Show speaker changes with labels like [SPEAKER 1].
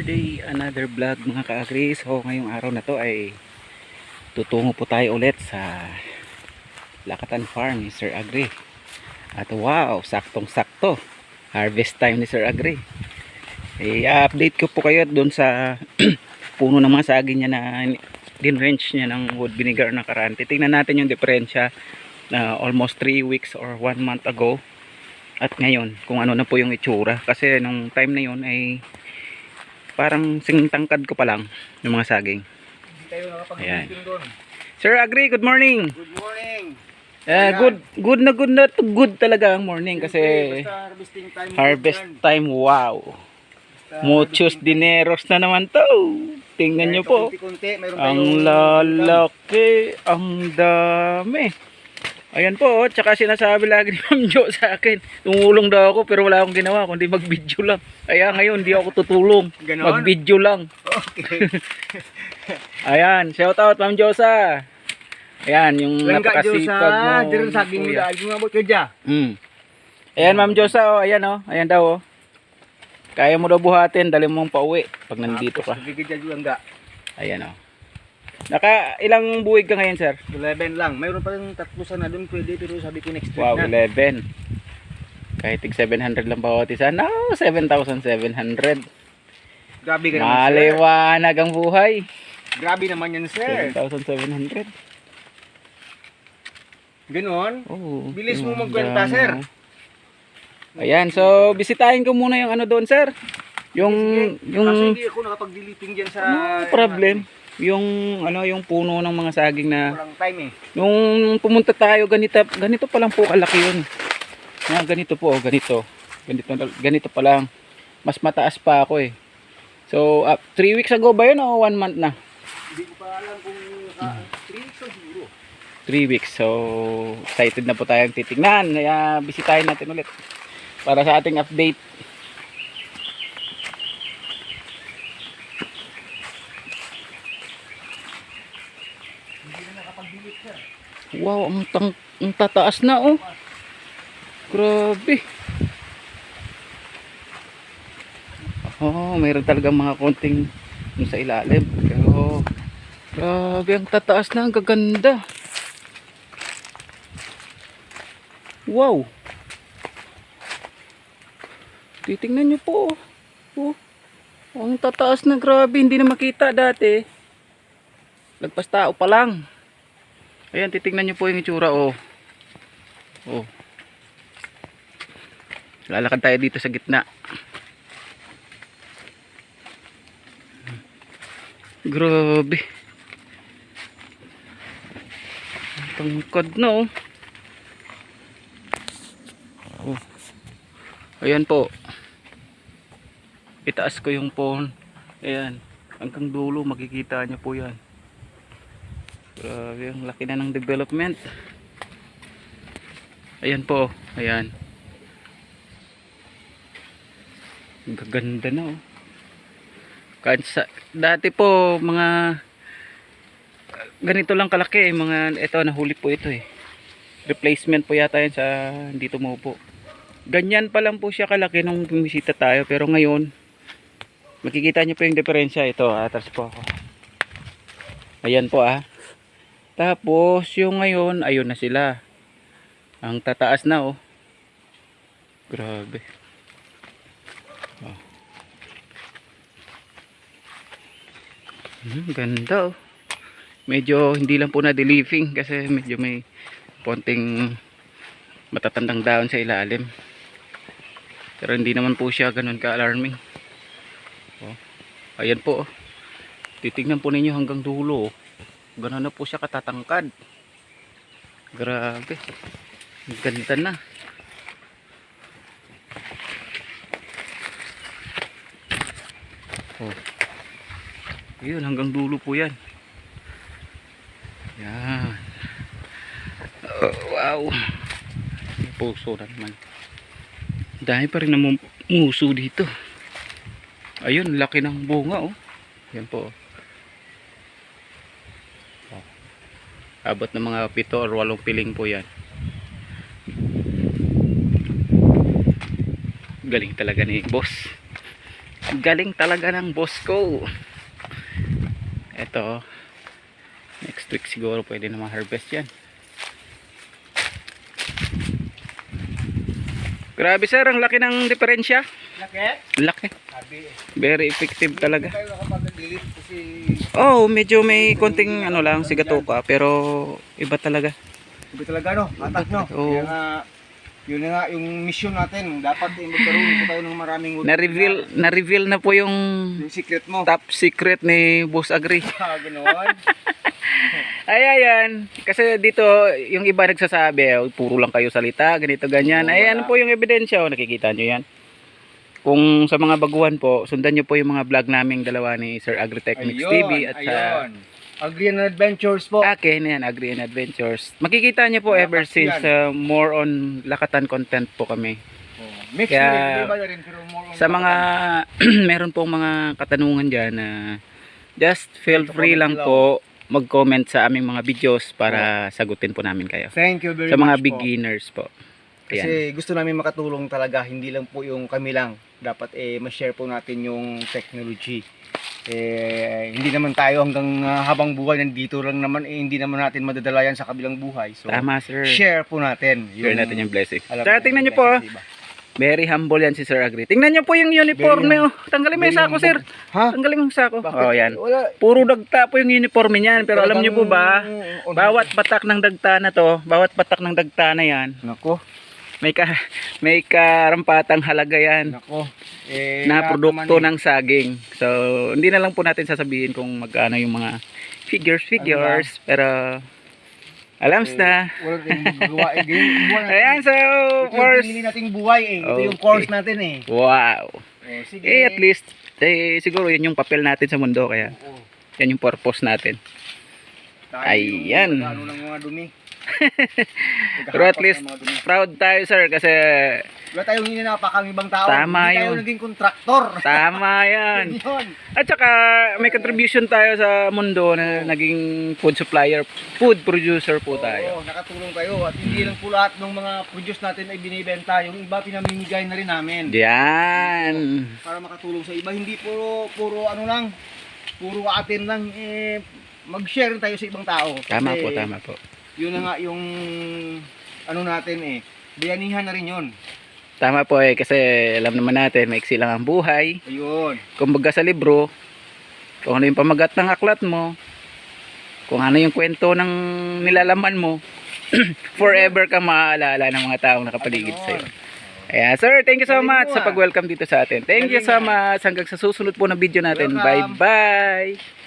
[SPEAKER 1] day, another vlog mga ka-agri. So ngayong araw na to ay tutungo po tayo ulit sa Lakatan Farm ni Sir Agri. At wow, saktong sakto, harvest time ni Sir Agri. I-update ko po kayo doon sa puno ng mga saging niya na din-wrench niya ng wood vinegar na nakaraan. Titingnan natin yung diferensya na almost 3 weeks or 1 month ago at ngayon kung ano na po yung itsura. Kasi nung time na yun ay parang singtangkad ko pa lang yung mga saging. Ayan. Sir Agri, good morning.
[SPEAKER 2] Good morning.
[SPEAKER 1] Good talaga ang morning kasi harvest time. Wow. Muchos dineros na naman to. Tingnan nyo po. Ang lalaki, ang dami. Ayan po, tsaka sinasabi lagi ni Ma'am Jo sa akin, tumulong daw ako pero wala akong ginawa kundi mag-video lang. Kaya ngayon hindi ako tutulong, mag-video lang.
[SPEAKER 2] Okay.
[SPEAKER 1] Ayan, shout out Ma'am Josa. Ayan, yung napakasipag mo. Ayan Ma'am Josa, oh, ayan oh, ayan daw oh. Kaya mo daw buhatin, dali mong pauwi pag nandito ka. Ayan oh. Naka ilang buwig ka ngayon, sir?
[SPEAKER 2] 11 lang. Mayroon pa rin tatlo sana doon pwede pero sabi ko next week
[SPEAKER 1] wow,
[SPEAKER 2] na.
[SPEAKER 1] 11. Kahit 700 lang bawat isa. No, 7,700.
[SPEAKER 2] Grabe ka naman, sir.
[SPEAKER 1] Maliwanag ang buhay.
[SPEAKER 2] Grabe naman yan, sir.
[SPEAKER 1] 7,700.
[SPEAKER 2] Ganon?
[SPEAKER 1] Oh,
[SPEAKER 2] Bilis mo magkwenta, sir.
[SPEAKER 1] Ayan, so bisitahin ko muna yung ano doon, sir. Yung
[SPEAKER 2] Kasi hindi ako nakapag-deleting dyan sa...
[SPEAKER 1] no problem. Yung ano, yung puno ng mga saging na
[SPEAKER 2] walang time eh.
[SPEAKER 1] nung pumunta tayo ganito pa lang po kalaki yun. Yan, ganito po, ganito pa lang. Mas mataas pa ako eh. So 3 weeks ago ba yun o 1 month na?
[SPEAKER 2] Hindi ko pa alam kung 3 weeks o siguro.
[SPEAKER 1] 3 weeks. So excited na po tayong titignan. Kaya bisitahin natin ulit para sa ating update. Wow, ang tataas na oh. Grabe. Oh, mayroon talaga mga konting sa ilalim. Pero grabe, ang tataas na, ang gaganda. Wow. Titingnan nyo po. Oh. Ang tataas na, grabe, hindi na makita dati. Lagpas tao pa lang. Ayan, titingnan nyo po yung itsura oh. Oh. Lalakad tayo dito sa gitna. Grabe. Tangkad na oh. Oh. Ayan po. Itaas ko yung phone. Ayan. Hanggang dulo makikita nyo po yan. Grabe, ang laki na ng development. Ayan po, ayan. Ang gaganda na oh. Dati po mga ganito lang kalaki mga ito nahuli po ito eh. Replacement po yata yan sa dito mo po. Ganyan pa lang po siya kalaki nung bumisita tayo pero ngayon makikita niyo po yung diferensya ito. Atras po ako. Ayan po ah. Tapos yung ngayon ayun na sila. Ang tataas na oh. Grabe. Oh. Ganda oh. Medyo hindi lang po na deliving kasi medyo may konting matatandang daon sa ilalim. Pero hindi naman po siya ganun ka-alarming. Oh. Ayan po oh. Titingnan po ninyo hanggang dulo oh. Gano'n na po siya katatangkad. Grabe. Ganda na. Oh. Ayun, hanggang dulo po yan. Yan. Oh, wow. May puso na naman. Dahil pa rin naman muso dito. Ayun, laki ng bunga oh. Yan po oh. Abot ng mga 7 or 8 piling po yan. Galing talaga ni boss. Galing talaga ng boss ko. Ito, next week siguro pwede na ma-harvest yan. Grabe sir, ang laki ng diferensya.
[SPEAKER 2] Laki?
[SPEAKER 1] Laki.
[SPEAKER 2] Sabi eh.
[SPEAKER 1] Very effective talaga.
[SPEAKER 2] Hindi tayo nakapag-delete kasi
[SPEAKER 1] Oh, medyo may konting ano lang, sigatuka, pero iba talaga.
[SPEAKER 2] iba talaga no, atak no.
[SPEAKER 1] Oo.
[SPEAKER 2] Kaya nga, yun na nga yung mission natin. Dapat magkaroon po tayo ng maraming
[SPEAKER 1] Na-reveal na po yung
[SPEAKER 2] yung secret mo.
[SPEAKER 1] top secret ni Boss Agri.
[SPEAKER 2] Ganoon.
[SPEAKER 1] Ay, ayan. Kasi dito, yung iba nagsasabi, "Oh, puro lang kayo salita, ganito, ganyan."
[SPEAKER 2] Oo,
[SPEAKER 1] Ayan
[SPEAKER 2] wala.
[SPEAKER 1] po yung ebidensya. Oh, nakikita nyo yan. Kung sa mga baguhan po, sundan nyo po yung mga vlog naming dalawa ni Sir Agritechnics TV at sa
[SPEAKER 2] Agri and Adventures po.
[SPEAKER 1] akin, yan, Agri and Adventures. Makikita nyo po
[SPEAKER 2] Lakas
[SPEAKER 1] ever since
[SPEAKER 2] yan.
[SPEAKER 1] more on lakatan content po kami.
[SPEAKER 2] Mix
[SPEAKER 1] Kaya,
[SPEAKER 2] iba na rin, pero more on
[SPEAKER 1] Sa mga meron pong mga katanungan dyan na just feel free lang po mag-comment sa aming mga videos para sagutin po namin kayo.
[SPEAKER 2] Thank you very
[SPEAKER 1] Sa mga
[SPEAKER 2] much po.
[SPEAKER 1] beginners po. Ayan.
[SPEAKER 2] Kasi gusto namin makatulong talaga, hindi lang po yung kami lang. Dapat ma-share po natin yung technology. Hindi naman tayo hanggang habang buhay nandito lang naman, hindi naman natin madadala yan sa kabilang buhay. So,
[SPEAKER 1] Tama sir.
[SPEAKER 2] share po natin.
[SPEAKER 1] Share natin yung blessing.
[SPEAKER 2] alam
[SPEAKER 1] Tsaka
[SPEAKER 2] natin
[SPEAKER 1] tingnan nyo
[SPEAKER 2] yung
[SPEAKER 1] po,
[SPEAKER 2] blessing sa iba.
[SPEAKER 1] very humble yan si Sir Agri. Tingnan nyo po yung uniforme.
[SPEAKER 2] Very
[SPEAKER 1] Oh. Tanggalin mo yung
[SPEAKER 2] very
[SPEAKER 1] sako sir.
[SPEAKER 2] humble. Ha?
[SPEAKER 1] Tanggalin mo yung sako.
[SPEAKER 2] Bakit?
[SPEAKER 1] Oh, yan.
[SPEAKER 2] Wala.
[SPEAKER 1] Puro dagta po yung uniforme niyan. Pero alam nyo po ba, bawat patak ng dagta na to, bawat patak ng dagta na yan,
[SPEAKER 2] Nako,
[SPEAKER 1] may karampatang halaga yan
[SPEAKER 2] nako.
[SPEAKER 1] na
[SPEAKER 2] lahat
[SPEAKER 1] produkto
[SPEAKER 2] naman
[SPEAKER 1] ng saging. So, hindi na lang po natin sasabihin kung magkano yung mga figures. Pero, alams na.
[SPEAKER 2] Wala tayong magagawa. Buwan natin.
[SPEAKER 1] Ayan, so,
[SPEAKER 2] Ito yung
[SPEAKER 1] first,
[SPEAKER 2] pinili nating buhay eh. Ito yung
[SPEAKER 1] Okay.
[SPEAKER 2] course natin eh.
[SPEAKER 1] wow.
[SPEAKER 2] Sige.
[SPEAKER 1] At least, siguro yun yung papel natin sa mundo. Kaya,
[SPEAKER 2] Oo.
[SPEAKER 1] yan yung purpose natin.
[SPEAKER 2] Tayo
[SPEAKER 1] Ayan.
[SPEAKER 2] yung ano ng mga dumi.
[SPEAKER 1] Pero at least, proud tayo sir kasi
[SPEAKER 2] Wala tayong hinapakang ibang tao.
[SPEAKER 1] Tama
[SPEAKER 2] Hindi tayo
[SPEAKER 1] yun.
[SPEAKER 2] naging kontraktor.
[SPEAKER 1] tama yan.
[SPEAKER 2] Yun.
[SPEAKER 1] At saka may contribution tayo sa mundo na naging food supplier, food producer po tayo.
[SPEAKER 2] Oo, nakatulong kayo. At hindi lang po lahat ng mga produce natin ay binibenta. Yung iba pinamimigay na rin namin.
[SPEAKER 1] Yan.
[SPEAKER 2] Para makatulong sa iba. Hindi puro ano lang. Puro atin lang. Mag-share tayo sa ibang tao.
[SPEAKER 1] Tama
[SPEAKER 2] Kasi
[SPEAKER 1] po, tama po.
[SPEAKER 2] Yun na nga yung ano natin bayanihan na rin yun.
[SPEAKER 1] Tama po kasi alam naman natin, maiksi lang ang buhay.
[SPEAKER 2] Ayun.
[SPEAKER 1] Kumbaga sa libro, kung ano yung pamagat ng aklat mo, kung ano yung kwento ng nilalaman mo, forever ka maaalala ng mga taong nakapaligid
[SPEAKER 2] Ano?
[SPEAKER 1] sa'yo. Ayan, sir, thank you so
[SPEAKER 2] Galing
[SPEAKER 1] much
[SPEAKER 2] mo,
[SPEAKER 1] sa pag-welcome dito sa atin. Thank you
[SPEAKER 2] Galing
[SPEAKER 1] so
[SPEAKER 2] ah.
[SPEAKER 1] much. Hanggang sa susunod po na video natin.
[SPEAKER 2] Welcome.
[SPEAKER 1] Bye-bye.